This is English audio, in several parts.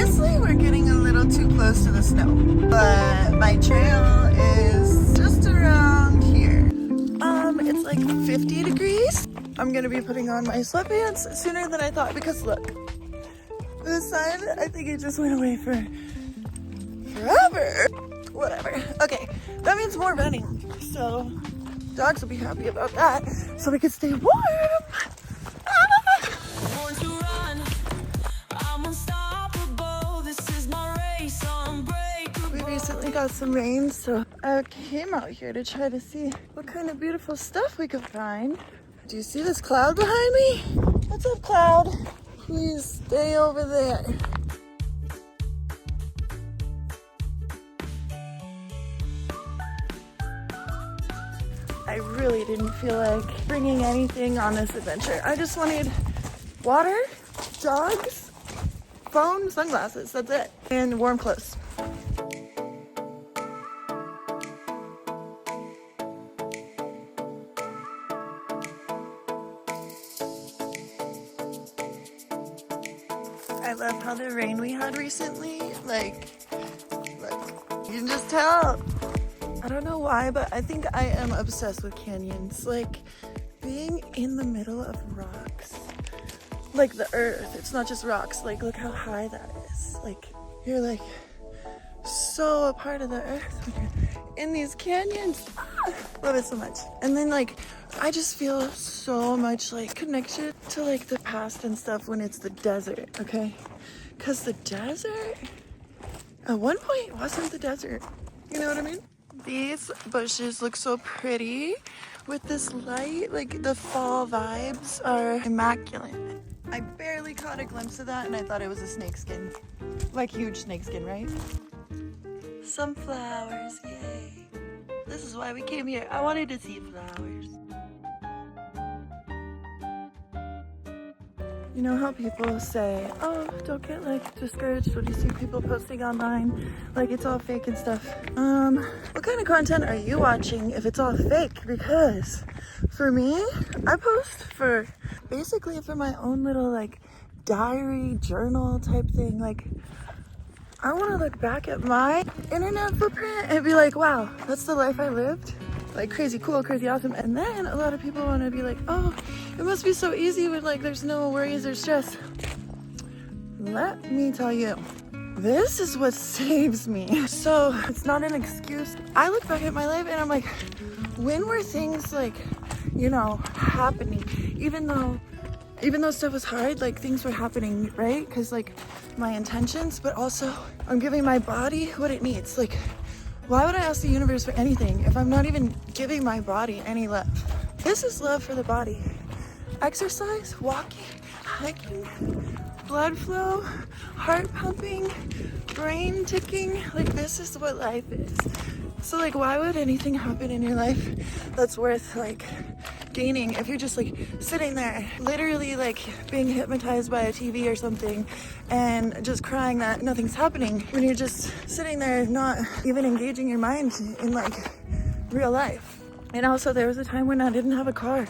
Honestly, we're getting a little too close to the snow, but my trail is just around here. It's like 50 degrees. I'm gonna be putting on my sweatpants sooner than I thought because look, the sun, I think it just went away for forever. Whatever. Okay, that means more running. So dogs will be happy about that. So we can stay warm. We recently got some rain, so I came out here to try to see what kind of beautiful stuff we could find. Do you see this cloud behind me? What's up, cloud? Please stay over there. I really didn't feel like bringing anything on this adventure. I just wanted water, dogs, phone, sunglasses, that's it, and warm clothes. I love how the rain we had recently, like, you can just tell. I don't know why, but I think I am obsessed with canyons. Like, being in the middle of rocks, like the earth, it's not just rocks. Like, look how high that is. Like, you're like so a part of the earth when you're in these canyons. Love it so much. And then like, I just feel so much like connection to like the past and stuff when it's the desert, okay? Because the desert, at one point, wasn't the desert. You know what I mean? These bushes look so pretty with this light, like the fall vibes are immaculate. I barely caught a glimpse of that and I thought it was a snakeskin. Like huge snakeskin, right? Some flowers, yay. This is why we came here. I wanted to see flowers. You know how people say, oh, don't get like discouraged when you see people posting online, like it's all fake and stuff. What kind of content are you watching if it's all fake? Because for me, I post for basically for my own little like diary journal type thing. Like I want to look back at my internet footprint and be like, wow, that's the life I lived. Like crazy cool, crazy awesome. And then a lot of people want to be like, oh, it must be so easy when like there's no worries or stress. Let me tell you, this is what saves me. So it's not an excuse. I look back at my life and I'm like, when were things like, you know, happening? Even though stuff was hard, like things were happening, right? Because like my intentions, but also I'm giving my body what it needs. Like, why would I ask the universe for anything if I'm not even giving my body any love? This is love for the body. Exercise, walking, hiking, blood flow, heart pumping, brain ticking. Like this is what life is. So like, why would anything happen in your life that's worth like gaining if you're just like sitting there literally like being hypnotized by a TV or something and just crying that nothing's happening when you're just sitting there not even engaging your mind in like real life. And also there was a time when I didn't have a car,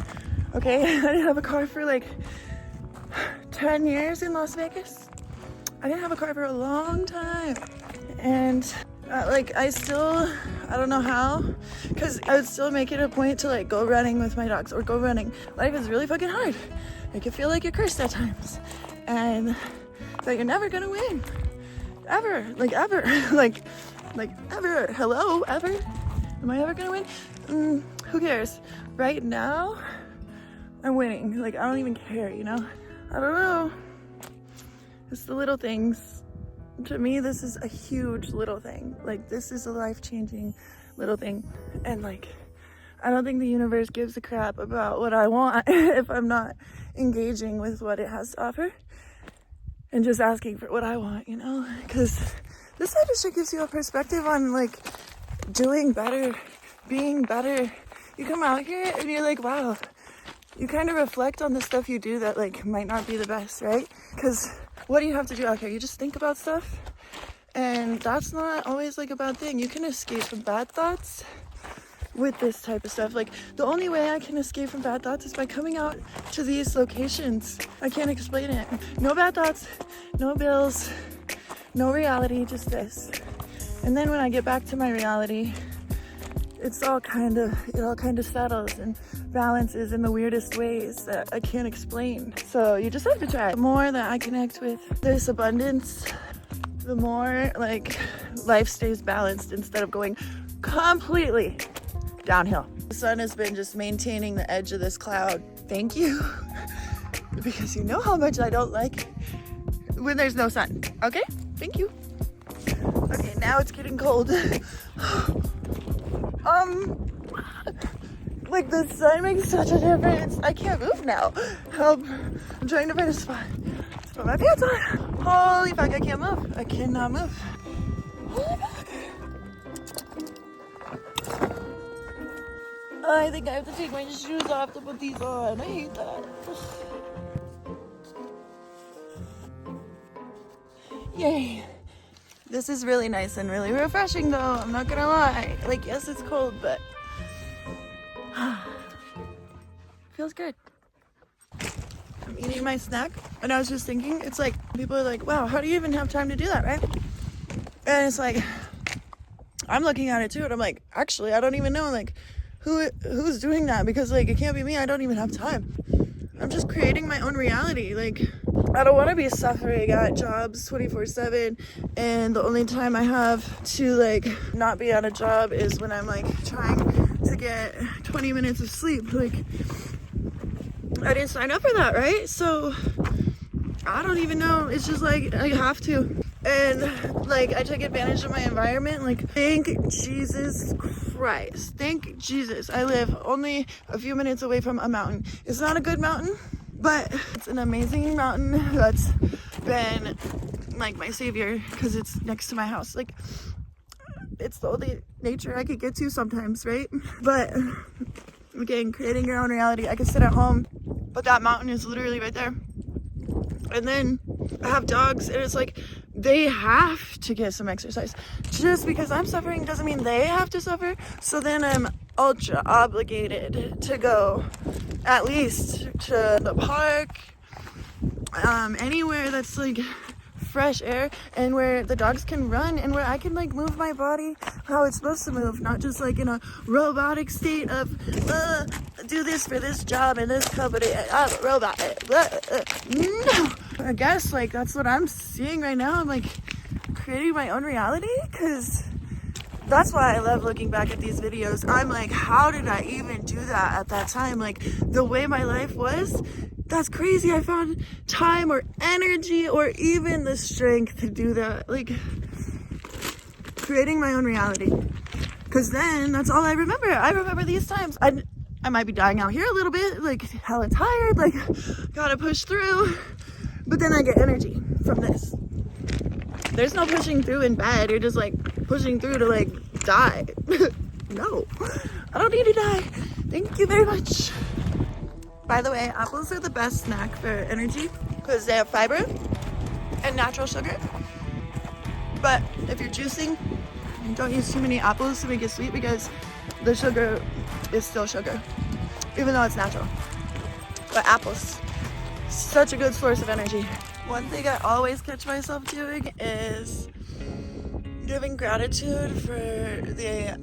okay? I didn't have a car for like 10 years in Las Vegas. I didn't have a car for a long time. And like I don't know how, because I would still make it a point to like go running with my dogs or go running. Life is really fucking hard. Make you feel like you're cursed at times and that you're never gonna win. Ever, like ever, like ever. Hello, ever? Am I ever gonna win? Who cares? Right now, I'm winning. Like I don't even care, you know? I don't know. It's the little things. To me, this is a huge little thing. Like this is a life-changing little thing. And like, I don't think the universe gives a crap about what I want if I'm not engaging with what it has to offer and just asking for what I want, you know? Because this type of shit gives you a perspective on like doing better, being better. You come out here and you're like, wow, you kind of reflect on the stuff you do that like might not be the best, right? Because what do you have to do out here? You just think about stuff, and that's not always like a bad thing. You can escape from bad thoughts with this type of stuff. Like the only way I can escape from bad thoughts is by coming out to these locations. I can't explain it. No bad thoughts, no bills, No reality, just this. And then when I get back to my reality, it all kind of settles and balances in the weirdest ways that I can't explain. So you just have to try. The more that I connect with this abundance, the more like life stays balanced instead of going completely downhill. The sun has been just maintaining the edge of this cloud. Thank you. Because you know how much I don't like when there's no sun. Okay? Thank you. Okay, now it's getting cold. Like the sun makes such a difference. I can't move now. Help. I'm trying to find a spot to put my pants on. Holy fuck, I can't move. I cannot move. Holy fuck. I think I have to take my shoes off to put these on. I hate that. Yay. This is really nice and really refreshing though, I'm not gonna lie. Like, yes, it's cold, but feels good. I'm eating my snack and I was just thinking, it's like, people are like, wow, how do you even have time to do that, right? And it's like, I'm looking at it too and I'm like, actually, I don't even know, like, who's doing that? Because like, it can't be me, I don't even have time. I'm just creating my own reality. Like, I don't want to be suffering at jobs 24/7 and the only time I have to like not be at a job is when I'm like trying to get 20 minutes of sleep. Like, I didn't sign up for that, right? So I don't even know. It's just like I have to. And like I took advantage of my environment. Like, thank Jesus Christ. Thank Jesus. I live only a few minutes away from a mountain. It's not a good mountain, but it's an amazing mountain that's been like my savior because it's next to my house. Like, it's the only nature I could get to sometimes, right? But again, creating your own reality. I could sit at home, but that mountain is literally right there. And then I have dogs and it's like they have to get some exercise. Just because I'm suffering doesn't mean they have to suffer. So then I'm ultra obligated to go at least to the park, anywhere that's like fresh air and where the dogs can run and where I can like move my body how it's supposed to move, not just like in a robotic state of do this for this job and this company, I'm a robot. No, I guess like that's what I'm seeing right now. I'm like creating my own reality because that's why I love looking back at these videos. I'm like, how did I even do that at that time? Like, the way my life was, that's crazy. I found time or energy or even the strength to do that. Like, creating my own reality. Because then, that's all I remember. I remember these times. I might be dying out here a little bit, like, hella tired, like, gotta push through. But then I get energy from this. There's no pushing through in bed. You're just like pushing through to like die. No, I don't need to die. Thank you very much. By the way, apples are the best snack for energy because they have fiber and natural sugar. But if you're juicing, don't use too many apples to make it sweet because the sugar is still sugar, even though it's natural. But apples, such a good source of energy. One thing I always catch myself doing is giving gratitude for the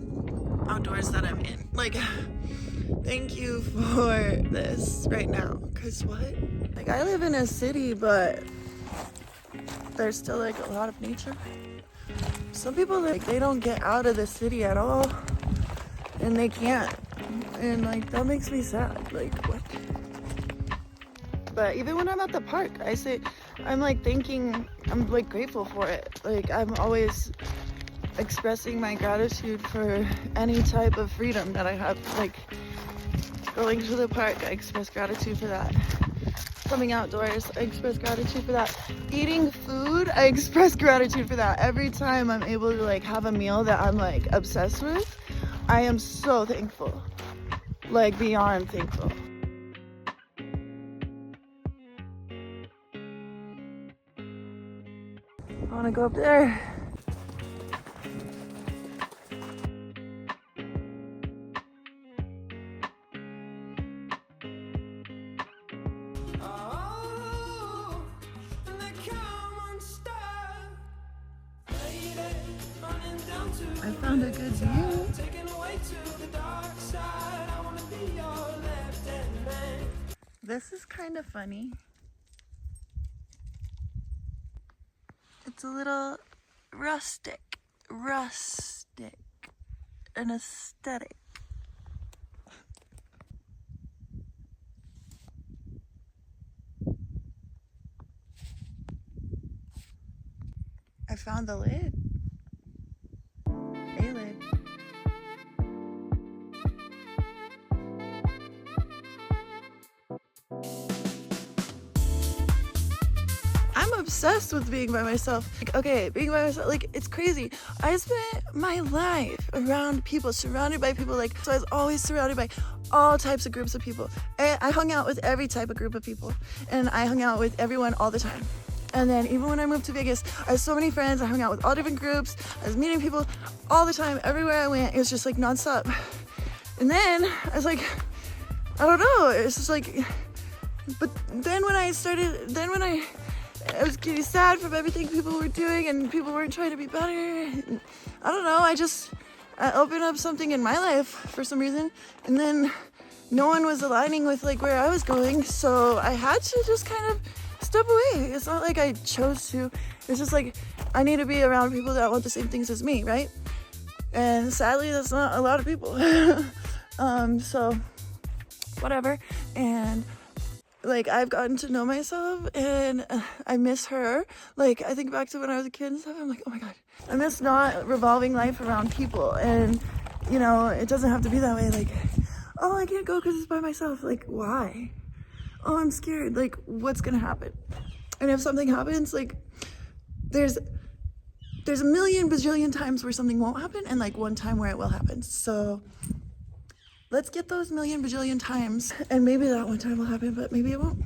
outdoors that I'm in. Like, thank you for this right now. Cause what? Like, I live in a city, but there's still like a lot of nature. Some people, like, they don't get out of the city at all. And they can't. And like, that makes me sad. Like, what? But even when I'm at the park, I'm like thinking, I'm like grateful for it. Like, I'm always expressing my gratitude for any type of freedom that I have. Like, going to the park, I express gratitude for that. Coming outdoors, I express gratitude for that. Eating food, I express gratitude for that. Every time I'm able to like have a meal that I'm like obsessed with, I am so thankful. Like, beyond thankful. I want to go up there. found a good view. This is kind of funny. It's a little rustic, and aesthetic. I found the lid. A lid. I'm obsessed with being by myself. Like, okay, being by myself, like, it's crazy. I spent my life around people, surrounded by people, like, so I was always surrounded by all types of groups of people. And I hung out with every type of group of people, and I hung out with everyone all the time. And then even when I moved to Vegas, I had so many friends. I hung out with all different groups. I was meeting people all the time. Everywhere I went, it was just like nonstop. And then I was like, I don't know. It's just like, but then when I was getting sad from everything people were doing and people weren't trying to be better. And I don't know. I opened up something in my life for some reason. And then no one was aligning with like where I was going. So I had to just kind of step away. It's not like I chose to. It's just like I need to be around people that want the same things as me, right? And sadly, that's not a lot of people. So whatever. And like I've gotten to know myself, and I miss her. Like I think back to when I was a kid and stuff. I'm like, oh my god, I miss not revolving life around people. And you know, it doesn't have to be that way. Like, oh, I can't go because it's by myself. Like, why? Oh, I'm scared. Like, what's gonna happen? And if something happens, like, there's a million bajillion times where something won't happen, and like one time where it will happen. So let's get those million bajillion times, and maybe that one time will happen, but maybe it won't.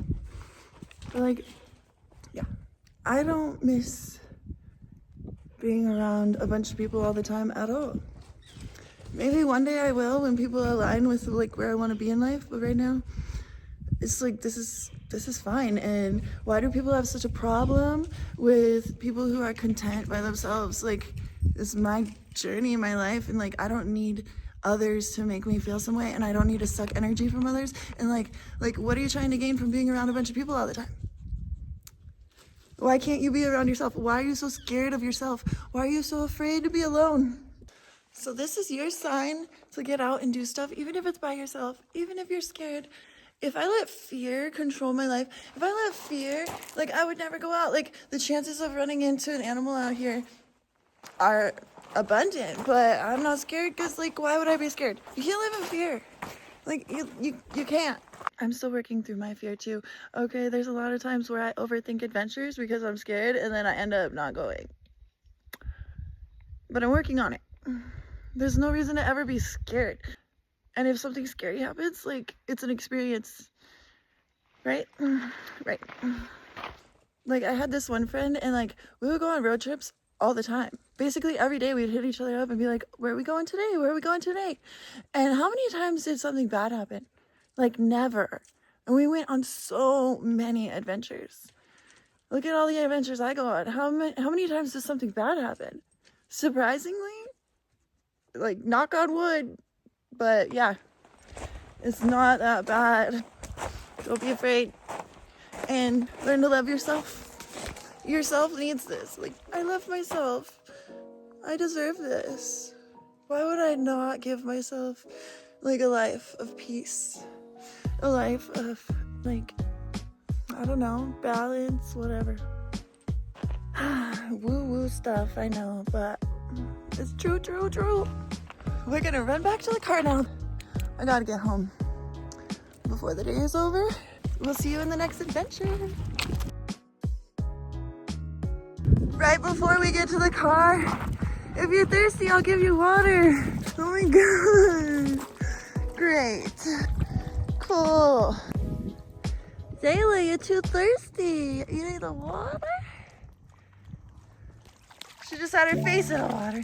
But like, yeah, I don't miss being around a bunch of people all the time at all. Maybe one day I will when people align with like where I want to be in life, but right now it's like this is fine. And why do people have such a problem with people who are content by themselves? Like, this is my journey in my life, and like I don't need others to make me feel some way, and I don't need to suck energy from others. And like what are you trying to gain from being around a bunch of people all the time? Why can't you be around yourself? Why are you so scared of yourself? Why are you so afraid to be alone? So this is your sign to get out and do stuff, even if it's by yourself, even if you're scared. If I let fear control my life, if I let fear, like I would never go out. Like the chances of running into an animal out here are abundant, but I'm not scared because like, why would I be scared? You can't live in fear. Like you can't. I'm still working through my fear too. Okay, there's a lot of times where I overthink adventures because I'm scared and then I end up not going. But I'm working on it. There's no reason to ever be scared. And if something scary happens, like, it's an experience, right? Right. Like, I had this one friend, and, like, we would go on road trips all the time. Basically, every day we'd hit each other up and be like, where are we going today? Where are we going today? And how many times did something bad happen? Like, never. And we went on so many adventures. Look at all the adventures I go on. How many times does something bad happen? Surprisingly, like, knock on wood. But yeah, it's not that bad. Don't be afraid and learn to love yourself. Yourself needs this. Like, I love myself. I deserve this. Why would I not give myself like a life of peace? A life of like, I don't know, balance, whatever. Woo-woo stuff, I know, but it's true. We're gonna run back to the car now. I gotta get home before the day is over. We'll see you in the next adventure. Right before we get to the car, if you're thirsty, I'll give you water. Oh my god. Great. Cool. Zayla, you're too thirsty. You need the water? She just had her face in the water.